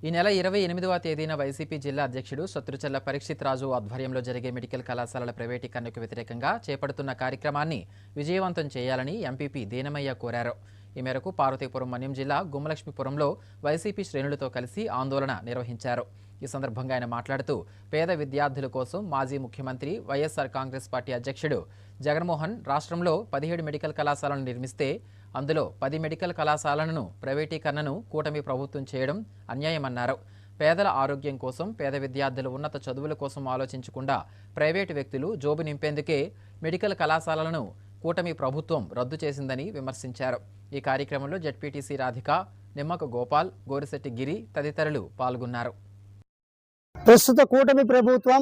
ఈ నెల 28వ తేదీన వైసీపీ జిల్లా అధ్యక్షుడు శత్రుచల్ల పరీక్షిత్ రాజు ఆధ్వర్యంలో జరిగే మెడికల్ కళాశాలల ప్రైవేటీకరణకు వ్యతిరేకంగా చేపడుతున్న కార్యక్రమాన్ని విజయవంతం చేయాలని ఎంపీపీ దేనమయ్య కోరారు. ఈ మేరకు పార్వతీపురం మన్యం జిల్లా గుమ్మలక్ష్మీపురంలో వైసీపీ శ్రేణులతో కలిసి ఆందోళన నిర్వహించారు. ఈ సందర్భంగా ఆయన మాట్లాడుతూ పేద విద్యార్థుల కోసం మాజీ ముఖ్యమంత్రి వైఎస్ఆర్ కాంగ్రెస్ పార్టీ అధ్యక్షుడు జగన్మోహన్ రాష్ట్రంలో 17 మెడికల్ కళాశాలను నిర్మిస్తే అందులో 10 మెడికల్ కళాశాలలను ప్రైవేటీకరణను కూటమి ప్రభుత్వం చేయడం అన్యాయమన్నారు. పేదల ఆరోగ్యం కోసం, పేద విద్యార్థుల ఉన్నత చదువుల కోసం ఆలోచించకుండా ప్రైవేటు వ్యక్తులు జోబు నింపేందుకే మెడికల్ కళాశాలలను కూటమి ప్రభుత్వం రద్దు చేసిందని విమర్శించారు. ఈ కార్యక్రమంలో జెడ్పీటీసీ రాధిక, నిమ్మక గోపాల్, గోరిశెట్టి గిరి తదితరులు పాల్గొన్నారు. ప్రస్తుత కూటమి ప్రభుత్వం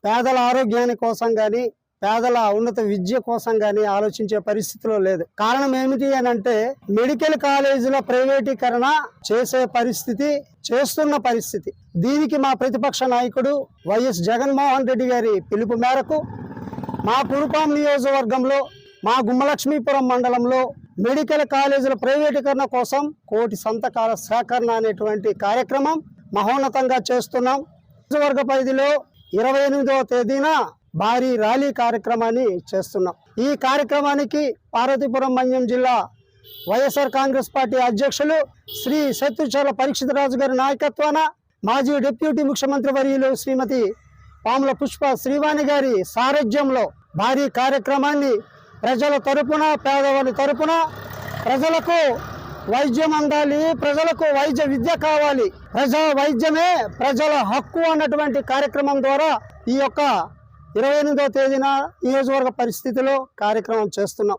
పేదల ఆరోగ్యాని కోసం కానీ, పేదల ఉన్నత విద్య కోసం కానీ ఆలోచించే పరిస్థితిలో లేదు. కారణం ఏమిటి అని అంటే మెడికల్ కాలేజీల ప్రైవేటీకరణ చేస్తున్న పరిస్థితి. దీనికి మా ప్రతిపక్ష నాయకుడు వైఎస్ జగన్మోహన్ రెడ్డి గారి పిలుపు మేరకు మా కురుపాం నియోజకవర్గంలో, మా గుమ్మలక్ష్మీపురం మండలంలో మెడికల్ కాలేజీల ప్రైవేటీకరణ కోసం 1 కోటి సంతకాల సేకరణ అనేటువంటి కార్యక్రమం మహోన్నతంగా చేస్తున్నాం. నియోజకవర్గ పరిధిలో 28వ తేదీన భారీ ర్యాలీ కార్యక్రమాన్ని చేస్తున్నాం. ఈ కార్యక్రమానికి పార్వతీపురం మన్యం జిల్లా వైఎస్ఆర్ కాంగ్రెస్ పార్టీ అధ్యక్షులు శ్రీ శత్రుచల్ల పరీక్షిత్ రాజు గారి నాయకత్వాన, మాజీ డిప్యూటీ ముఖ్యమంత్రి వర్యులు శ్రీమతి పాముల పుష్ప శ్రీవాణి గారి సారథ్యంలో భారీ కార్యక్రమాన్ని ప్రజల తరపున, పేదవాళ్ళ తరపున ప్రజలకు వైద్యం అందాలి, ప్రజలకు వైద్య విద్య కావాలి, ప్రజా వైద్యమే ప్రజల హక్కు అన్నటువంటి కార్యక్రమం ద్వారా ఈ యొక్క 28వ తేదీన నియోజకవర్గ పరిస్థితిలో కార్యక్రమం చేస్తున్నాం.